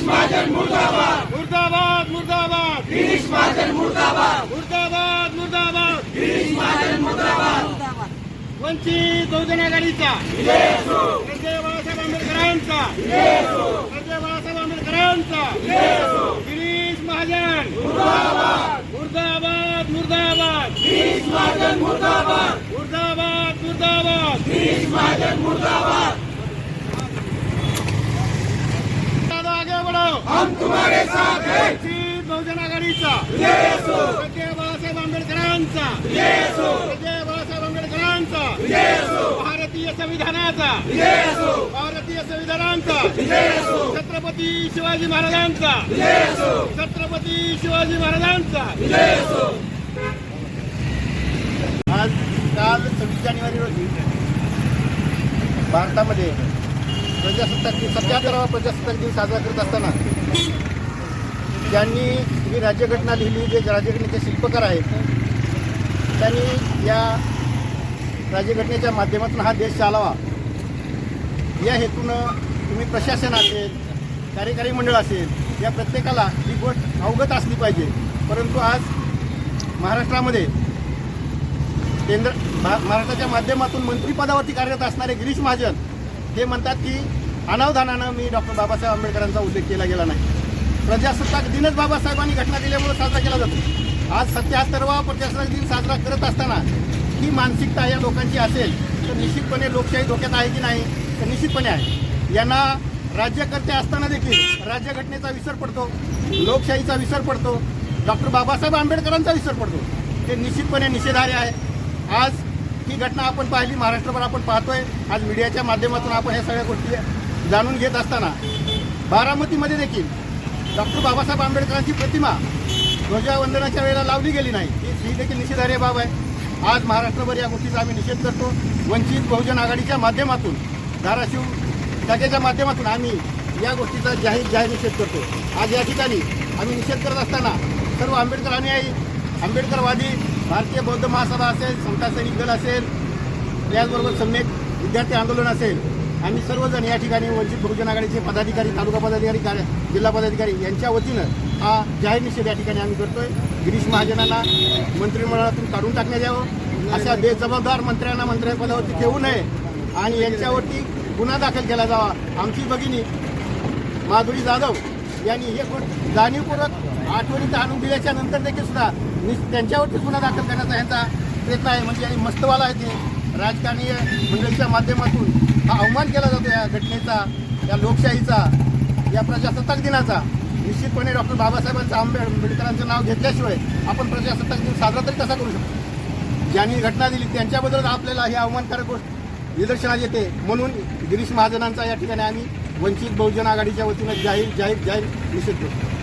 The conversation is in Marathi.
महाजन मुर्दाबाद मुर्दाबाद मुर्दाबाद गिरीश महाजन मुर्दाबाद मुर्दाबाद मुर्दाबाद गिरीश महाजन मुर्दाबाद वंचित बहुजन आघाडीचा विजय असो संजय बाळासाहेब आंबेडकरांचा विजय असो संजय बाळासाहेब आंबेडकरांचा विजय असो गिरीश महाजन मुर्दाबाद मुर्दाबाद मुर्दाबाद गिरीश महाजन मुर्दाबाद मुर्दाबाद मुर्दाबाद गिरीश महाजन मुर्दाबाद दादा आगे बढ़ो हम तुम्हारे साथ हैं वंचित बहुजन आघाडीचा विजय असो संजय बाळासाहेब आंबेडकरांचा विजय असो संजय बाळासाहेब आंबेडकरांचा विजय असो भारतीय संविधानाचा विजय असो भारतीय संविधानाचा विजय असो छत्रपती शिवाजी महाराजांचा विजय असो छत्रपती शिवाजी महाराजांचा विजय असो आज काल 26 जानेवारी रोजी भारतामध्ये प्रजासत्ताक दिन 77वा प्रजासत्ताक दिन साजरा करत असताना ज्यांनी ही राज्यघटना लिहिली, जे राज्यघटनेचे शिल्पकार आहेत, त्यांनी या राज्यघटनेच्या माध्यमातून हा देश चालवा या हेतूनं तुम्ही प्रशासन असेल, कार्यकारी मंडळ असेल, या प्रत्येकाला ही गोष्ट अवगत असली पाहिजे. परंतु आज महाराष्ट्रामध्ये महाराष्ट्राच्या माध्यमातून मंत्रिपदावरती कार्यरत असणारे गिरीश महाजन हे म्हणतात की अनावधानानं मी डॉक्टर बाबासाहेब आंबेडकरांचा उल्लेख केला गेला नाही. प्रजासत्ताक दिनच बाबासाहेबांनी घटना दिल्यामुळे साजरा केला जातो. आज 77वा प्रजासत्ताक दिन साजरा करत असताना ही मानसिकता या लोकांची असेल तर निश्चितपणे लोकशाही धोक्यात आहे की नाही, तर निश्चितपणे आहे. यांना राज्यकर्ते असताना देखील राज्यघटनेचा विसर पडतो, लोकशाहीचा विसर पडतो, डॉक्टर बाबासाहेब आंबेडकरांचा विसर पडतो. हे निश्चितपणे निषेधार्ह आहे. आज ही घटना आपण पाहिली, महाराष्ट्रभर आपण पाहतोय. आज मीडियाच्या माध्यमातून आपण ह्या सगळ्या गोष्टी जाणून घेत असताना बारामतीमध्ये देखील डॉक्टर बाबासाहेब आंबेडकरांची प्रतिमा ध्वजवंदनाच्या वेळेला लावली गेली नाही. ही देखील निषेधार्ह बाब आहे. आज महाराष्ट्रभर या गोष्टीचा आम्ही निषेध करतो. वंचित बहुजन आघाडीच्या माध्यमातून, धाराशिव शाखेच्या माध्यमातून आम्ही या गोष्टीचा जाहीर निषेध करतो. आज या ठिकाणी आम्ही निषेध करत असताना सर्व आंबेडकर अनुयायी, आंबेडकरवादी, भारतीय बौद्ध महासभा असेल, समता सैनिक दल असेल, त्याचबरोबर सम्यक विद्यार्थी आंदोलन असेल, आम्ही सर्वजण या ठिकाणी वंचित बहुजन आघाडीचे पदाधिकारी, तालुका पदाधिकारी, जिल्हा पदाधिकारी यांच्या वतीनं हा जाहीर निषेध या ठिकाणी आम्ही करतोय. गिरीश महाजनांना मंत्रिमंडळातून काढून टाकण्यात यावं, अशा बेजबाबदार मंत्र्यांना मंत्रिपदावरती ठेवू नये आणि यांच्यावरती गुन्हा दाखल केला जावा. आमची भगिनी माधुरी जाधव यांनी हे गोष्ट जाणीवपूर्वक आठवणीत आणून दिल्याच्या नंतर देखील सुद्धा त्यांच्यावरती गुन्हा दाखल करण्याचा यांचा प्रयत्न आहे. म्हणजे यांनी मस्तवाला आहे ते राजकारणी मंडळीच्या माध्यमातून हा अवमान केला जातो या घटनेचा, या लोकशाहीचा, या प्रजासत्ताक दिनाचा. निश्चितपणे डॉक्टर बाबासाहेबांचं आंबेडकरांचं नाव घेतल्याशिवाय आपण प्रजासत्ताक दिन साजरा तरी कसा करू शकतो. ज्यांनी घटना दिली त्यांच्याबद्दल आपल्याला ही अवमानकारक गोष्ट निदर्शनास येते. म्हणून गिरीश महाजनांचा या ठिकाणी आम्ही वंचित बहुजन आघाडीच्या वतीनं जाहीर निषेध करतो.